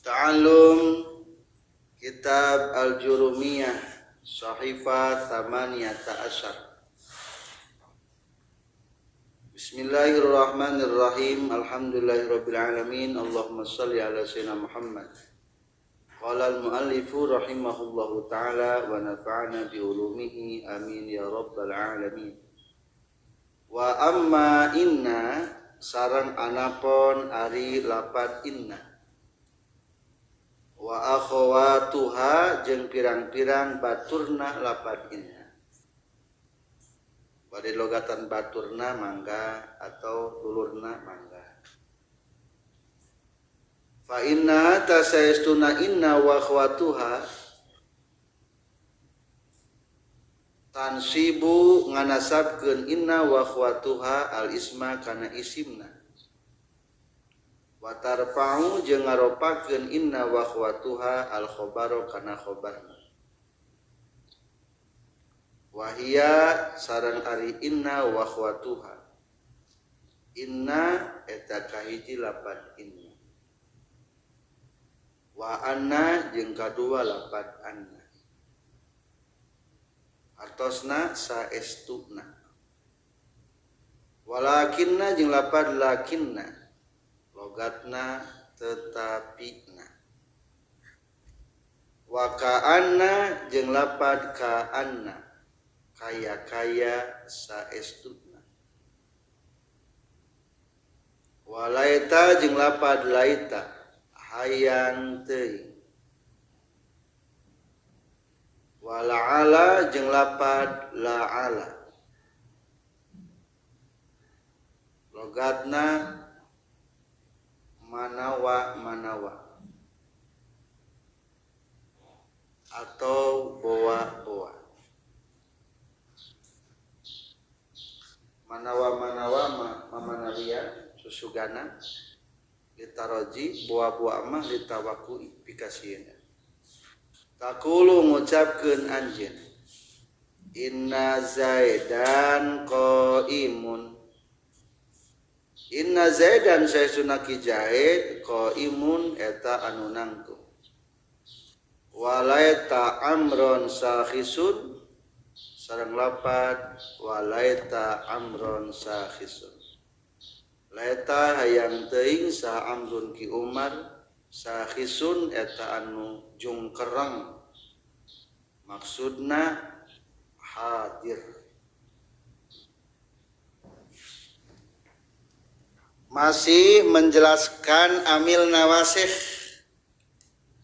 Ta'allum Kitab Al-Jurumiyah Sahifah Thamaniyata Asyar. Bismillahirrahmanirrahim. Alhamdulillahirrabbilalamin. Allahumma salli ala sayyidina Muhammad. Qala al-muallifu rahimahullahu ta'ala wa nafa'ana biulumihi amin ya rabbal alamin. Wa amma inna sarang anapon ari lapat inna wa akhawatuha jeung pirang-pirang baturna lapat inna. Bade logatan baturna mangga atau dulurna mangga. Fa inna tasaistuna inna wa akhawatuha tansibu nganasabkeun inna wa akhawatuha al isma kana isimna. Wa tarfa'u jeung ngaropakeun inna wa akhwatuha al khabaro kana khabarna. Wa hiya sareng ari inna wa akhwatuha. Inna eta kahiji lapat inna. Wa anna jeung kadua lapat anna. Artosna saestuna. Walakinna jeung lapat lakinna. Logatna tetapina. Wa ka'anna jeung lapad ka'anna kaya-kaya saestuna. Wa laita jeung lapad laita hayang teuing. Wa la'ala jeung lapad la'ala logatna manawa atau boa manawa mamanaria susugana litaroji boa mah litawaku pikasieuna. Takulu ngucapkeun anjeun inna zaidan qaimun. Inna zaidan saestuna ki Zaid qaimun eta anu nangtung. Walaita amron sakhisun sareng lapat walaita amron sakhisun. Laita hayang teuing sa amrun ki Umar sakhisun eta anu jungkereng. Maksudna hadir. Masih menjelaskan amil nawasih.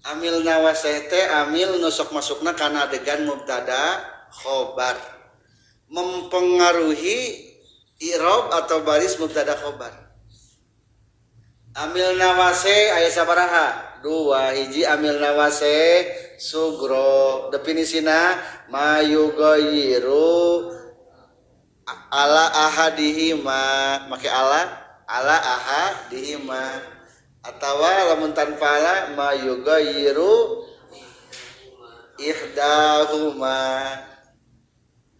Amil nawasih teh amil nusok masukna kana adegan mubtada khobar, mempengaruhi i'rab atau baris mubtada khobar. Amil nawasih aya sabaraha? Dua. Hiji amil nawasih sugro, definisina mayughayyiru ala ahadihima, make ala ahadihima, atawa lamun tanpa ala mayughayyiru ihdahuma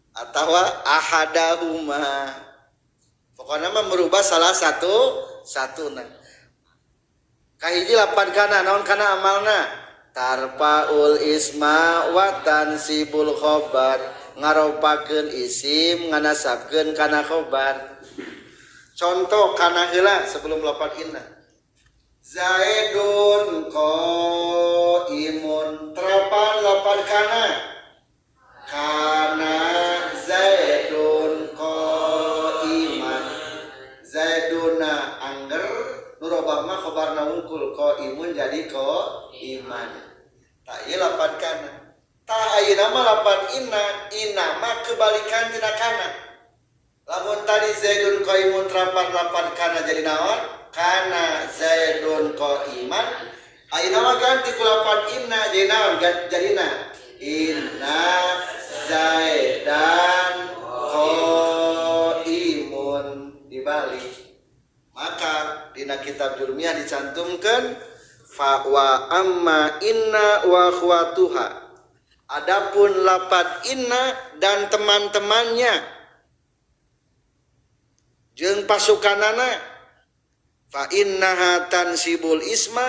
atawa ahadahuma, pokoknya mah merubah salah satuna. Kahiji lapan kana naon kana amalna tarpaul isma wa tansibul khobar, ngaropakeun isim nganasabkeun kana khobar. Contoh kana heula sebelum lapan inna. Zaidun qaimun. Terapan lapan kana. Kana Zaidun qaiman. Zaiduna angger nurobah mah khobarna wungkul qaimun jadi qaiman. Ta ieu lapan kana. Ta ayeuna mah lapan inna mah kebalikan tina kana. Lamun tadi Zaidun qaimun terapan lapan kana jadi naon? Kana Zaidun qaiman. Ayeuna mah ganti ku lapan inna jadi naon? Jadina inna Zaidan qaimun dibalik. Maka dina kitab Jurumiyah dicantumkan fa wa amma inna wa akhwatuha. Adapun lapat inna dan teman-temannya jeung pasukanana fa innaha tansibul isma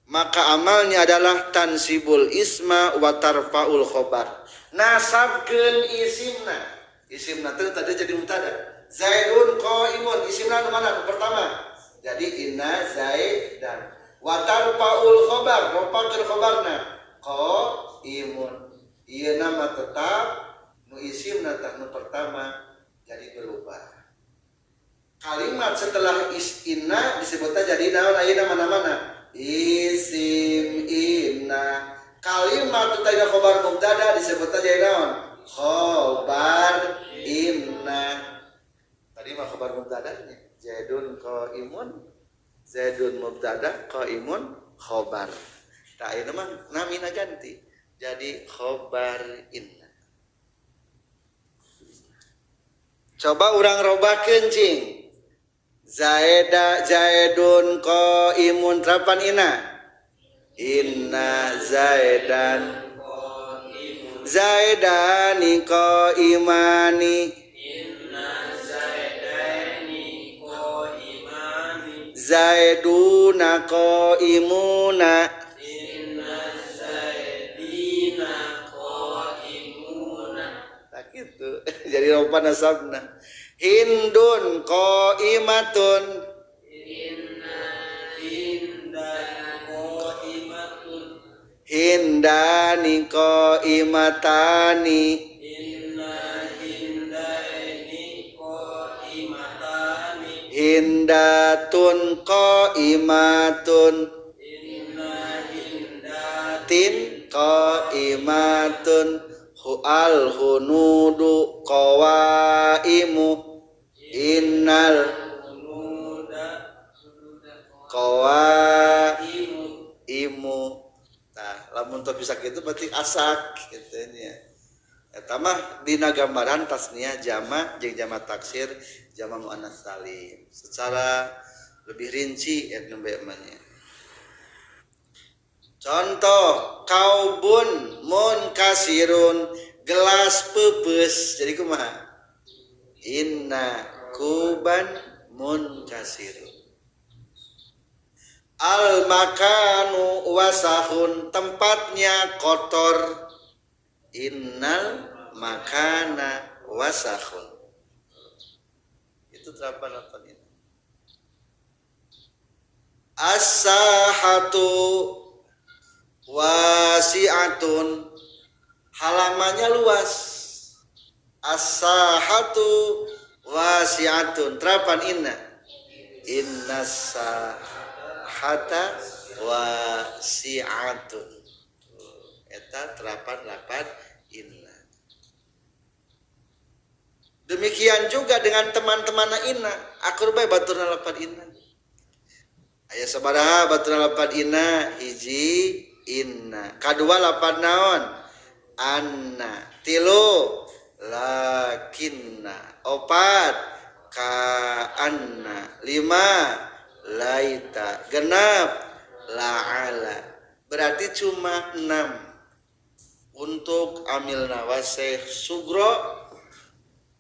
maka amalnya adalah tansibul isma wa tarfaul khobar. Nasabkeun isimna. Isimna teh tadi jadi mubtada. Zaidun qaimun, isimna nu mana? Pertama. Jadi inna zaidan. Wa tarfaul khobar, ropakeun khobarna. Qaimun. Ieu nama tetap nu isimna tah nu pertama jadi berubah. Kalimat setelah inna disebutnya jadi naon ayeuna mana-mana? Isim inna. Kalimat tadi khobar mubtada disebutnya jadi naon? Khobar inna. Tadi mah khobar mubtadanya Zaidun qaimun, Zaidun mubtada, qaimun khobar. Tah ieu mah namina ganti jadi khobar inna. Coba urang robakeun cing. Zaidun qaimun terapan inna zaidan zaidani qaimani zaiduna qaimuna tak gitu. Jadi roba nasabna Hindun qaimatun Hindani qaimatani Hindatun qaimatun Tin qaimatun Hu'al hunudu qawaimu Innal qawaimu. Nah, lamun teu bisa kitu berarti asak kitu nya. Eta mah dina gambaran tasniah jama' jeung jama' taksir jama' muannats salim. Secara lebih rinci eta nembe emanya. Contoh kaubun munkasirun gelas peupeus. Jadi kumaha? Inna kuban munkasirun. Al makanu wasahun tempatnya kotor. Innal makana wasahun. Itu terapan ini. As-sahatu wasi'atun. Halamannya luas. As-sahatu wasi'atun. Terapan inna sahata wasi'atun. Eta terapan lapan inna. Demikian juga dengan teman-teman inna. Akur bae baturna lapan inna. Aya sabaraha baturna lapan inna? Hiji inna. Kadua lapan naon? Anna. Tilu lakinna. Opat ka anna. Lima laita. Genap la'ala. Berarti cuma 6 untuk amil nawasih sugro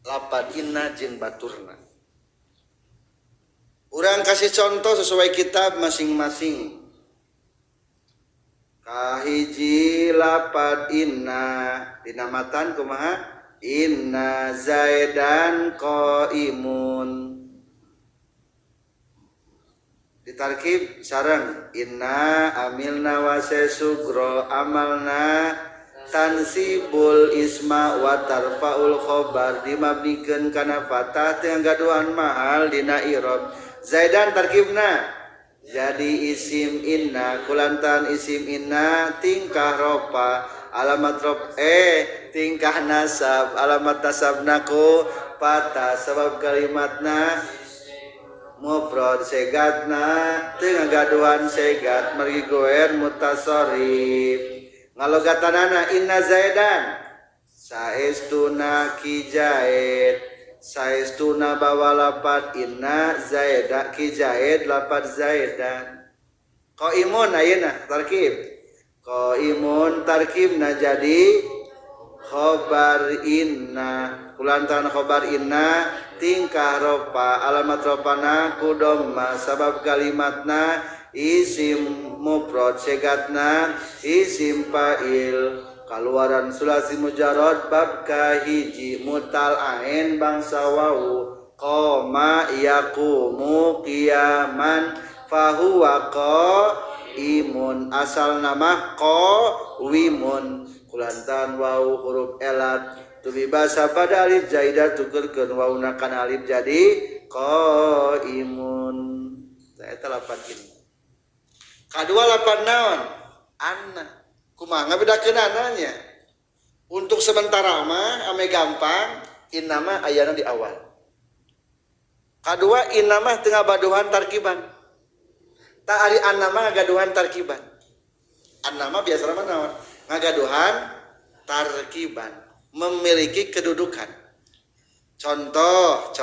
lapan inna jeung baturna. Urang kasih contoh sesuai kitab masing-masing. Kahiji lapan inna dinamatan kumaha? Inna zaidan qaimun. Ditarkib sareng inna amilna wase sugro amalna tansibul isma wa tarfaul khobar dimabnikeun kana fatah teu gaduhan mahal dina i'rab. Zaidan tarkibna jadi isim inna kulantan isim inna tingkah ropa alamat rob tingkah nasab alamat nasabna ku patah sebab kalimatna mufrad segatna teu ngagaduhan segat margi goer mutasarrif. Ngalogatanana inna zaidan saestuna ki zaid saestuna bawa lapat inna zaida ki zaid lapat zaidan. Qaimun ayeuna tarkib qaimun tarkibna jadi khobar inna kulantan khobar inna tingkah ropa alamat ropana ku dhamma sabab kalimatna isim mufrad segatna isim fa'il kaluaran sulasi mujarrad bab kahiji mutal ain bangsa wau qoma yaqumu qiyaman fahuwa qaimun asal nama qawimun kulantan wau huruf elat tubi basa pada alif zaidah tukerkeun wauna kana alif jadi qaimun eta lapan ini kadua lapan naon anna kumaha ngabedakeun ananya untuk sementara mah ame gampang innama ayana di awal kadua innama teu ngabaduhan tarkiban ta ari annama ngagaduhan tarkiban annama biasana mah naon ngagaduhan tarkiban memiliki kedudukan contoh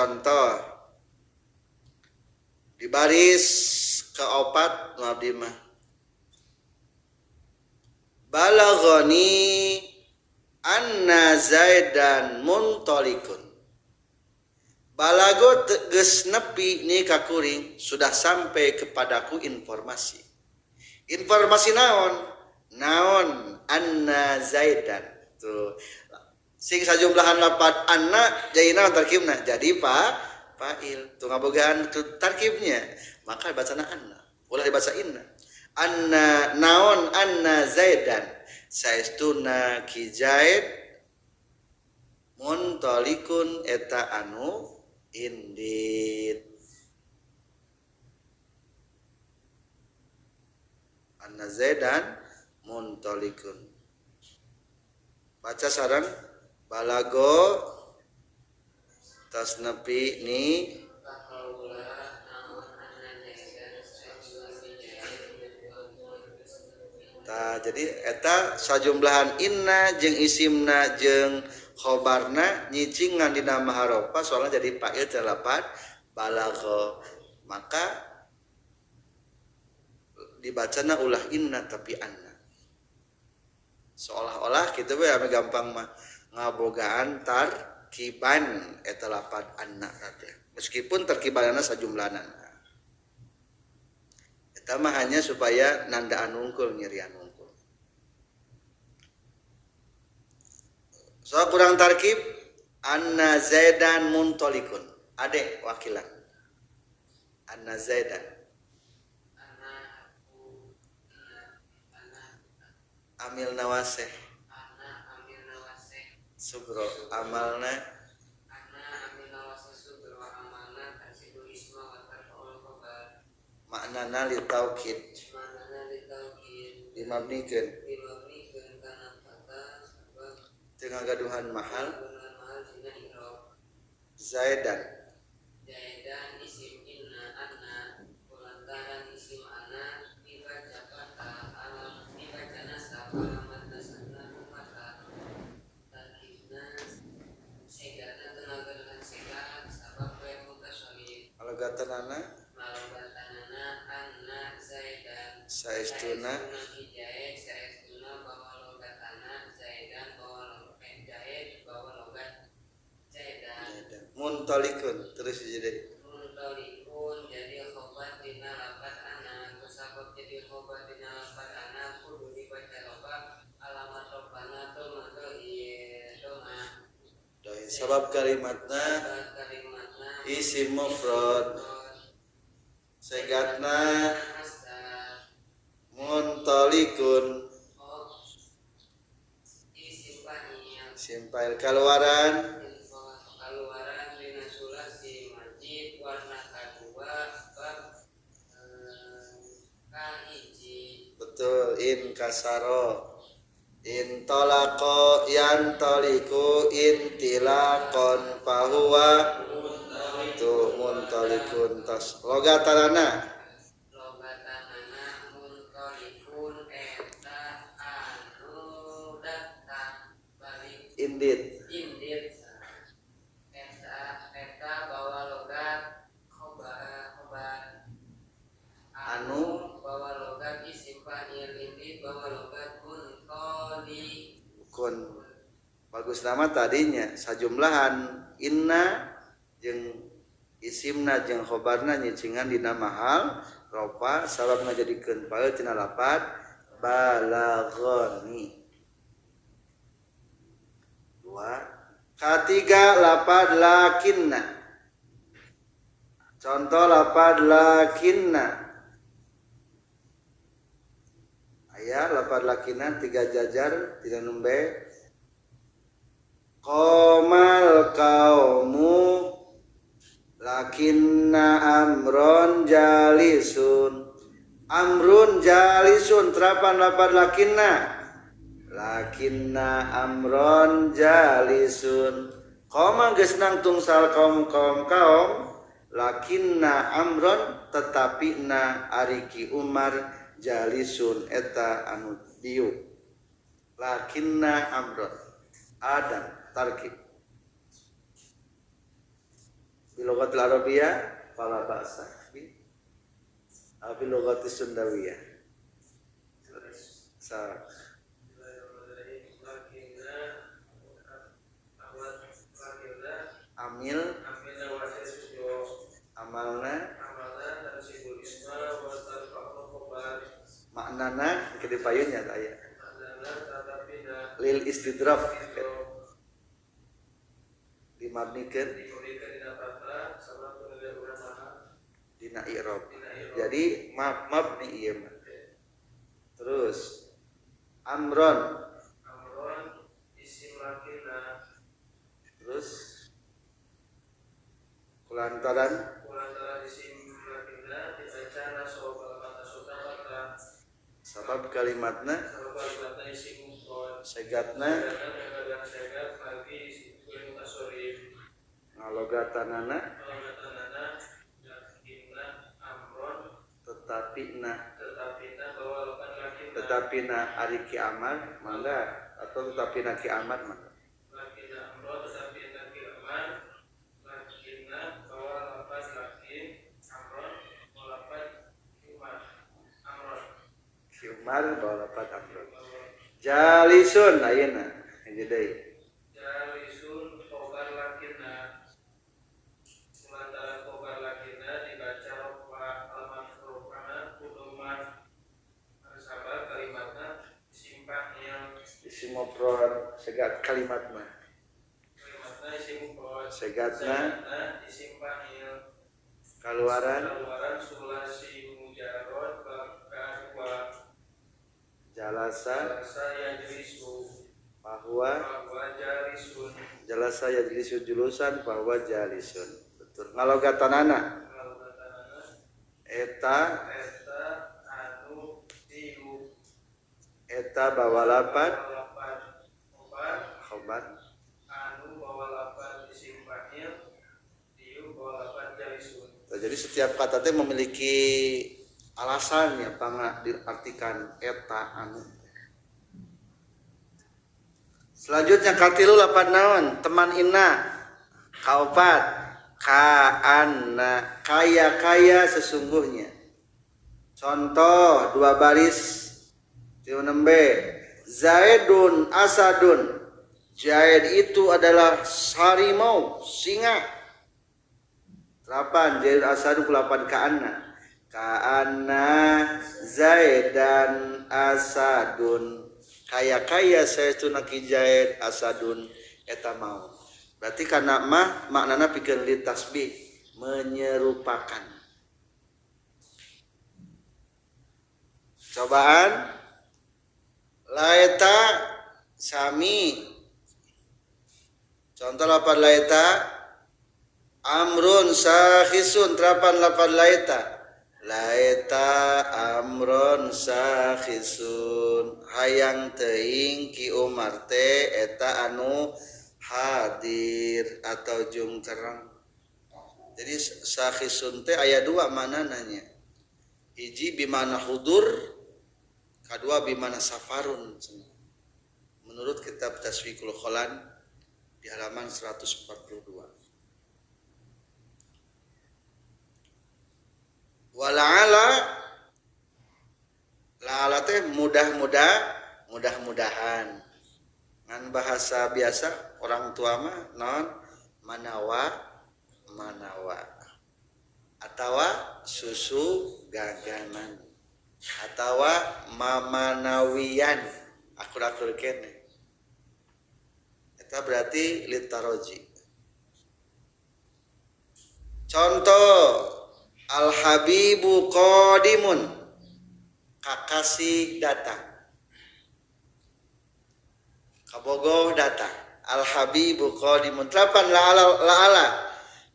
di baris keopat abdi mah balaghani anna zaidan muntalikun balago geus nepi ni ka kuring sudah sampai kepadaku informasi naon anna zaidan tuh sing sajumlahan lapan anna jadi naon tarkibna jadi fa'il tuh ngabogaan tarkibnya maka bacana anna ulah dibaca inna anna naon anna zaidan saestuna ki zaid muntalikun eta anu indit anna zaidan muntalikun baca sareng balago tas nepi ni tah jadi eta sajumlahan inna jeung isimna jeung khobarna nyicingan dina maharofa soalnya jadi fa'il terlapat balagho maka dibacana ulah inna tapi anna seolah-olah gitu we ame gampang mah ngabogaan tarkiban eta lapan anna teh meskipun tarkibanana sajumlahna eta mah hanya supaya nandaan unggul nyerian unggul so kurang tarkib anna zaidan muntalikun ade wakilan anna zaidan amil nawaseh sugro amalna maknana li taukid dimabnikeun teu ngagaduhan mahal zaidan isim inna anna kulantaran isim anna dibaca kata alam dibaca nasab alamat nasabna maka tarkibna segana tenaga dengan segat sabab bae mutasyalid alaгаtanana anna zaidan saestuna saestuna bahwa logatana zaidan bahwa zaid bahwa logat zaidan muntalikun terus jadi muntalikun jadi khobar dina lafaz ana kusabab jadi khobar dina lafaz ana kudu dibaca loba alamat robana toma doi sabab kalimatna isim mufrad segatna muntalikun isim fa'il kaluaran dina sulasi majid warna kadua bab kahiji betul in kasaro in talaqa yantaliku intilaqan fahuwa tuh muntalikun tas logatanana muntalikun eta anu datang balik indit eta bawa logat khobar anu bawa logat isim fa'il indit bawa logat muntalikun bagus nama tadinya sajumlahan inna jeung isimna jeung khobarna nyicingan dina mahal ropa sabab ngajadikeun fa'il tina lapad balaghani. Dua. Katiga lapad lakinna. Contoh lapad lakinna. Aya lapad lakinna 3 jajar 3 nembe. Qomal qaumu lakinna amron jalisun. Amrun jalisun terapan lapad lakinna. Lakinna amron jalisun. Qoma geus nang tungsal kaum. Lakinna amron tetapi na ariki Umar jalisun eta anu diuk. Lakinna amron adam tarkib. Bilogatil Arabiyah fala ba'sa. Bilogatil Sundawiyah. Amil amalna maknana gede payunnya aya lil istidraf dimabnikeun dina i'rab. Jadi mabni ieu mah. Terus amron isim lakinna. Terus kulantaran isim lakinna dibaca sabab kalimatna isim mufrad segatna ngalogatanana tetapina ariki amad mangga atau tetapina ki amad mangga lakina amron tetapina ki amad lakina bawa lapas lakin amron lapas Umar bawa lapas amron jalisun ayeuna hiji deui jalisun khobar lakinna sementara khobar lakinna dibaca rofa al-mafruqana kuduman sabab kalimatna disimpang yang isim mufrad segat kalimatna isim mufrad segatna disimpang yang kaluaran sulasi mujarrad bahwa jalasa yajlisu bahwa jalisun jalasa yajlisu julusan bahwa jalisun betul ngalogatanana eta anu diu eta bawa lapan khobar anu bawa lapan isim fa'il diu bawa lapan jalisun. Jadi setiap kata teh memiliki alasannya pangga diartikan eta anu. Selanjutnya katilu lapan naon teman inna kaopat kaanna kaya sesungguhnya. Contoh 2 baris 3 nembe Zaidun asadun. Zaid itu adalah harimau singa. 8 Zaid asadun 8 kaanna Zaidan asadun kaya saytuna ki Zaid asadun eta mau. Berarti kana mah maknana pikeun li tasbih menyerupakan. Cobaan laeta sami. Contoh lapan laeta amrun sakhisun terapan lapan laeta amron sakhisun hayang teuing ki Umar teh eta anu hadir atau jungkerang. Jadi sakhisun teh aya 2 manananya. Hiji bimana hudur, kedua bimana safarun. Menurut kitab Tasfiqul Kholan di halaman 142. La'ala teh mudah-mudahan. Ngan bahasa biasa orang tua mah non manawa. atawa susu gaganan atawa mamanawiyan akur-akur kene eta berarti litaroji. Contoh al habibu qadimun kakasih datang kabogoh datang al habibu qadimun telapan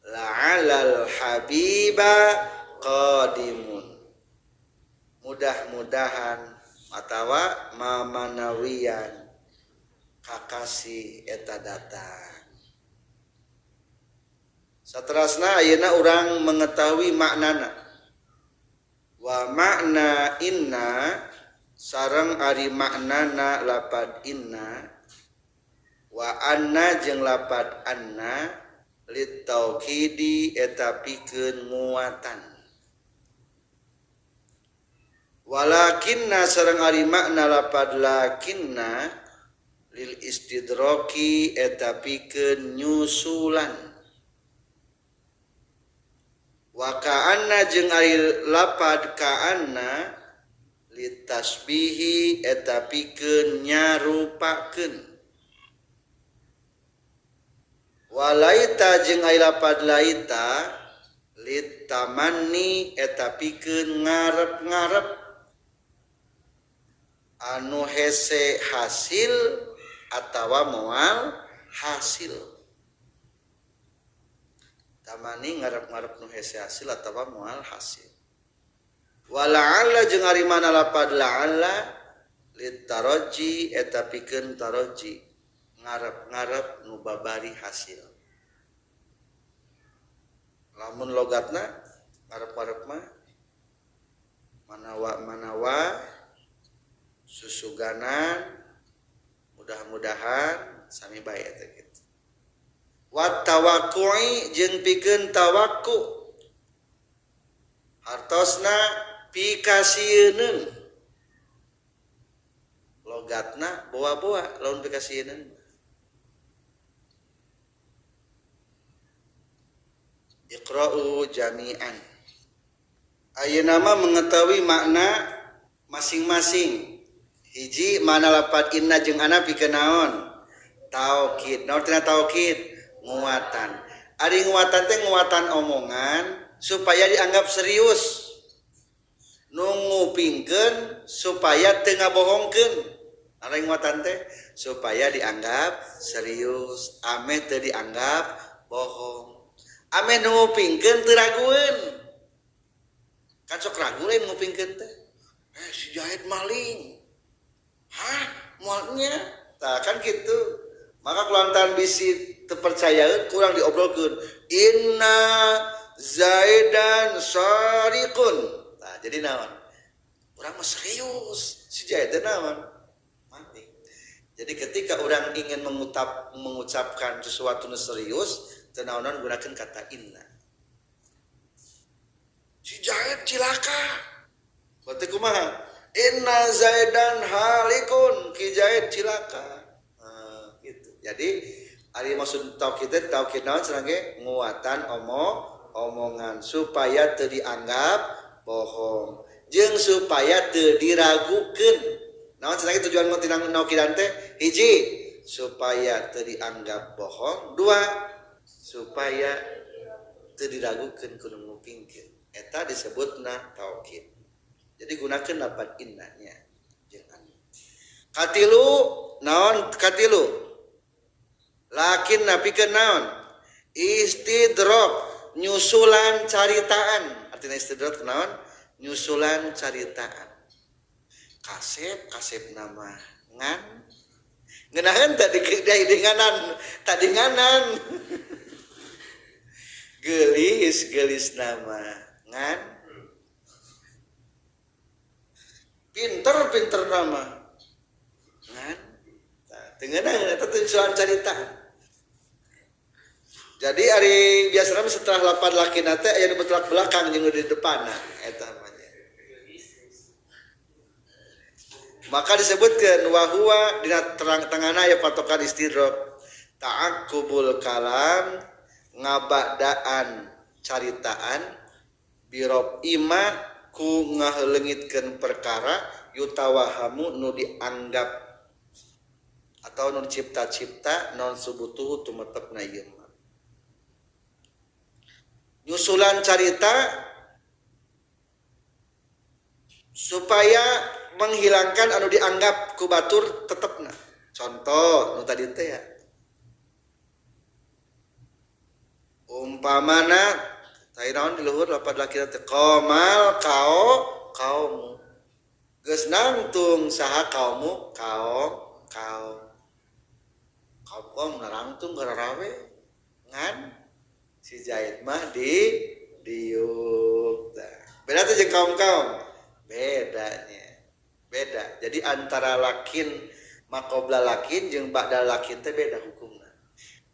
la'alal habiba qadimun mudah-mudahan atawa mamanawiyan kakasih eta datang. Saterasna ayeuna urang mengetahui maknana wa makna inna sareng ari maknana lapad inna wa anna jeung lapad anna litaukidi eta pikeun nguatan walakinna sareng ari makna lapad lakinna lil istidroki eta pikeun nyusulan wa ka'anna jeung ari lapad ka'anna litasbihi eta pikeun nyarupakeun walaita jeung ari lapad laita litamanni eta pikeun ngarep-ngarep anu hese hasil atawa moal hasil. Tamani ngarep-ngarep nu hese hasil atawa moal hasil. Wala'alla jeung ari mana lapad la'alla litaraji eta pikeun taraji ngarep-ngarep nu babari hasil. Lamun logatna ngarep-ngarep mah manawa susuganan mudah-mudahan sami bae eta kitu. Wat tawakku'i jeung pikeun tawakku hartosna pikasieun logatna boa-boa lamun pikasieun iqra'u jami'an ayeuna mah mengetahui makna masing-masing hiji mana lapad inna jeung ana pikeun naon taukid naon tina taukid nguatan. Ari nguatan teh nguatan omongan supaya dianggap serius. Nu ngupingkeun supaya teu ngabohongkeun. Ari nguatan teh supaya dianggap serius, ame teu dianggap bohong. Ame nu ngupingkeun teu ragueun. Kan sok ragu lain ngupingkeun teh. Si Jahid maling. Hah? Moalnya? Tah kan gitu. Maka kulantaran bisi terpercayaan kurang diobrolkan inna zaidan sariqun. Nah, jadi naon? Orang mah serius. Si Zaid naon? Mati. Jadi ketika orang ingin mengucapkan sesuatu yang serius, tenaonan gunakan kata inna. Si Zaid cilaka. Berarti kumaha? Inna zaidan halikun. Ki Zaid cilaka. Jadi ari maksud taukid naon cenah ge nguatan omongan supaya teu dianggap bohong jeung supaya teu diragukeun. Naon cenah ge tujuan tina naukidan teh hiji supaya teu dianggap bohong, dua supaya teu diragukeun kudu ngupingkeun. Eta disebutna taukid. Jadi gunakeun lafaz innanya jeung anu. Katilu naon katilu? Lakin napikeun naon? Istidrok nyusulan caritaan. Artinya istidrok naon? Nyusulan caritaan. Kasep nama ngan. Ngeunaheun tadi denganan. Gelis nama ngan. Pinter nama ngan. Tengeunah eta nyusulan caritaan. Jadi ari biasana setelah lapad lakina teh aya nu betulak belakang jeung di depanna eta namanya. Maka disebutkeun wa huwa dina terang-tengahna aya patokan istidrok ta'aqqubul kalam ngabadaan caritaan birob ima ku ngaheulengitkeun perkara yutawahamu nu dianggap atau nu cipta-cipta non subutuhu tumetepna ieu mah. Nyusulan carita supaya menghilangkan anu dianggap ku batur tetepna. Contoh nu tadi teh ya. Umpamana tadi naon di luhur lapad laki teh qamal kaum geus nangtung saha kaummu kaum narangtung gararawe ngan si Zaid mah di diuk. Beda tuh jeung kaum beda. Jadi antara lakin maqobla lakin jeung ba'da lakin teh beda hukumna.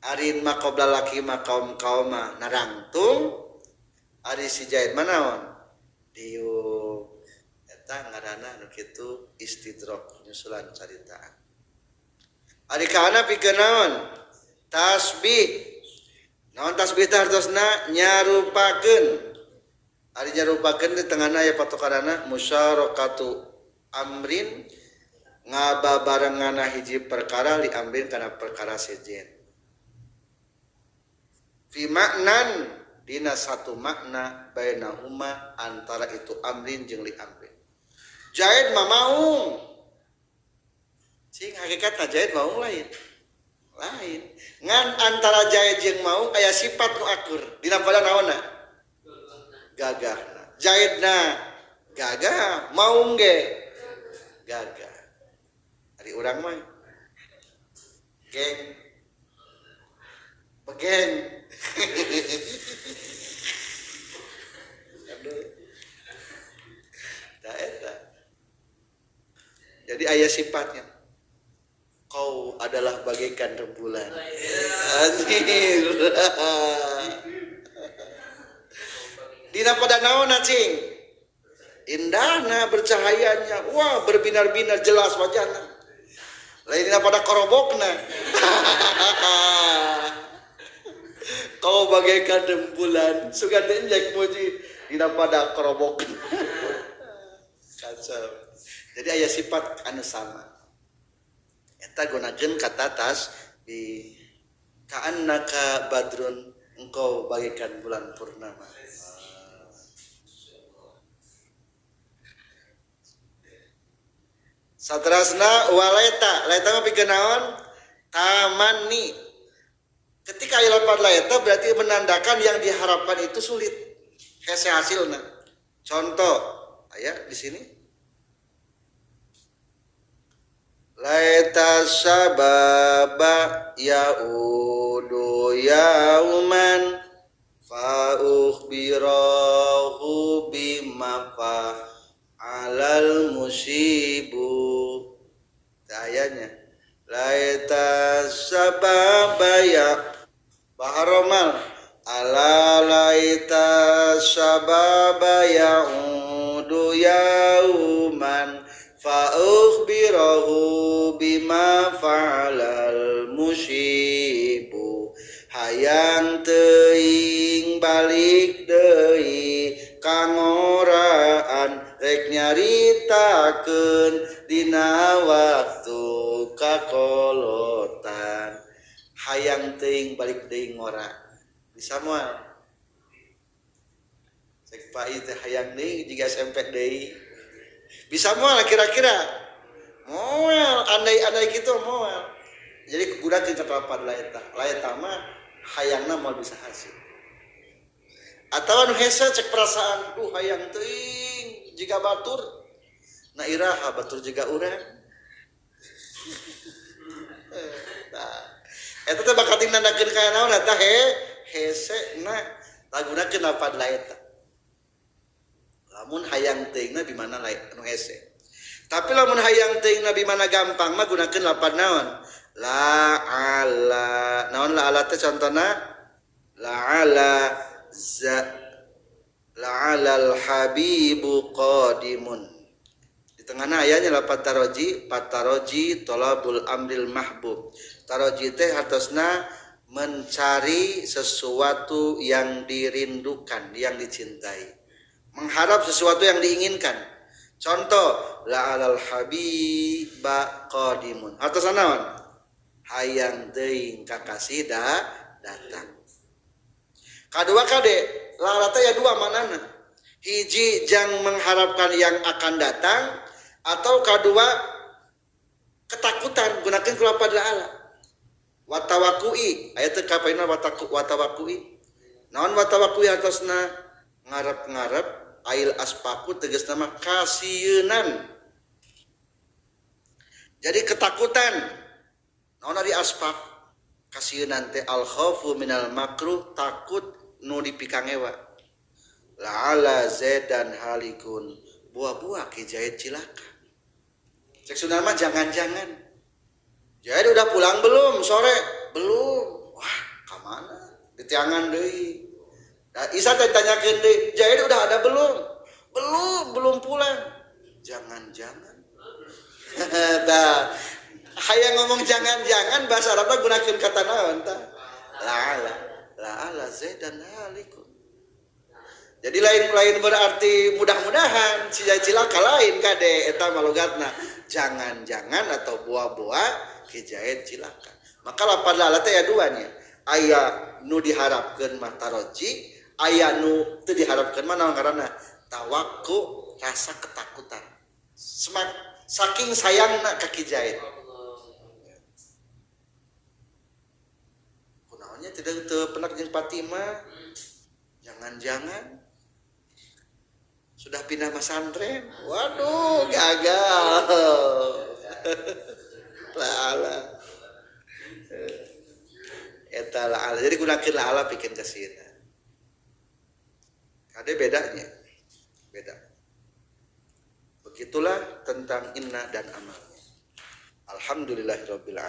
Ari maqobla laki mah kaum narangtung, ari si Zaid mah naon? Diuk. Eta ngaranna nu kitu istidrak nyusulan caritaan. Ari kana pikeun naon? Tasbih. Naon tasbih teh hartosna nyarupakeun. Ari nyarupakeun di tengahna aya patokanana musyarakatu amrin ngababarengana hiji perkara li amrin kana perkara sejen. Fi maknan dina satu makna bainahuma antara itu amrin jeung li amrin. Zaid mah maung. Sing hakikatna Zaid maung lain. Ngan antara Zaid jeung maung aya sifat nu akur. Dina pada naonna? Gagahna. Zaidna gagah, maung ge gagah. Ari urang mah geng. Begeng. Eta. Jadi aya sifatnya. Kau adalah bagaikan rembulan. Anjir. Dina pada naonna cing? Indahna bercahayanya. Wah, berbinar-binar jelas wajahna. Lain dina pada korobokna. Kau bagaikan rembulan. Sugan denjek muji dina pada korobokna. Kacau. Jadi aya sifat anu sama. Eta gunakeun kata tasbih. Ka'annaka badrun, engkau bagaikan bulan purnama. Satrasna walaita, laita mah pikeun naon? Tamanni. Ketika aya lafaz laita berarti menandakan yang diharapkan itu sulit. Hese hasilna. Contoh, aya di sini. Laita sababa yaudu yauman fa ukhbirahu bima fa alal musibu. Ayatnya laita sababa ya baharomal ala laita sababa yaudu yauman fa ukhbirahu bima fa'alal musibu. Hayang teuing balik deui kangoraan rek nyaritakeun dina waktu kakolotan. Hayang teuing balik deui ngora. Bisa moal. Cek pai teh hayang deui jiga SMP deui. Bisa moal kira-kira. Moal andai kitu moal. Jadi gunakeun catatan laita mah hayangna moal bisa hasil. Atawa nu hese cek perasaan hayang teuing jiga batur. Na iraha batur jiga urang. Eta teh bakal tindakeun kaya naon eta hese na tagunakeun lafaz laita. Lamun hayang teuingna di mana nu hese. Tapi lamun hayang teuingna di mana gampang mah gunakeun lafaz naon? La ala. Naon la ala teh contona? La ala la'alal habibu qadimun. Di tengahna ayatnya lafaz taroji tolabul amril mahbub. Taroji teh hartosna mencari sesuatu yang dirindukan, yang dicintai. mengharap sesuatu yang diinginkan. Contoh, la'alal habiba qadimun. Atas naon? Hayang teuing kakasih datang. Kadua kade, la'ala teh ya dua manana. Hiji jang mengharapkan yang akan datang, atau kedua ketakutan gunakan kulapad la'ala. Watawakui ayat teh kapaina watawakui. Naon watawakui atosna ngarep-ngarep ail aspaku tegasna mah kasieun. Jadi ketakutan. Naon ari aspak? Kasieun teh al khaufu minal makruh, takut nu dipikangewa. La'ala zaidan halikun, buah-buah ki Zaid cilaka. Cek Sunan mah jangan-jangan. Jadi udah pulang belum? Sore? Belum. Wah, kemana? Ditiangan deui. Nah, Isa tanyakeun deui, Zaid udah ada belum? Belum pulang. Jangan-jangan. Tah, hayang ngomong jangan-jangan bahasa Arabna gunakeun kata naon tah? La'ala zaidan halikun. Jadi lain berarti mudah-mudahan si Zaid cilaka lain kade eta malogatna. Jangan-jangan atau buah-buah ki Zaid cilaka. Maka lapad la'ala teh aya duanya. Aya nu diharapkeun mah taroji, aya nu teu diharapkeun mah naon ngaranna? Tawakku, rasa ketakutan. Saking sayangna ka ki Zaid. Kunaonnya tidak teu penak jeung Fatimah. Jangan-jangan sudah pindah pesantren. Waduh, gagal. La'ala. Eta la'ala. Jadi gunakeun la'ala pikeun kasieuna. Kade bedanya. Beda. Begitulah tentang inna dan amalnya. Alhamdulillahirabbil alamin.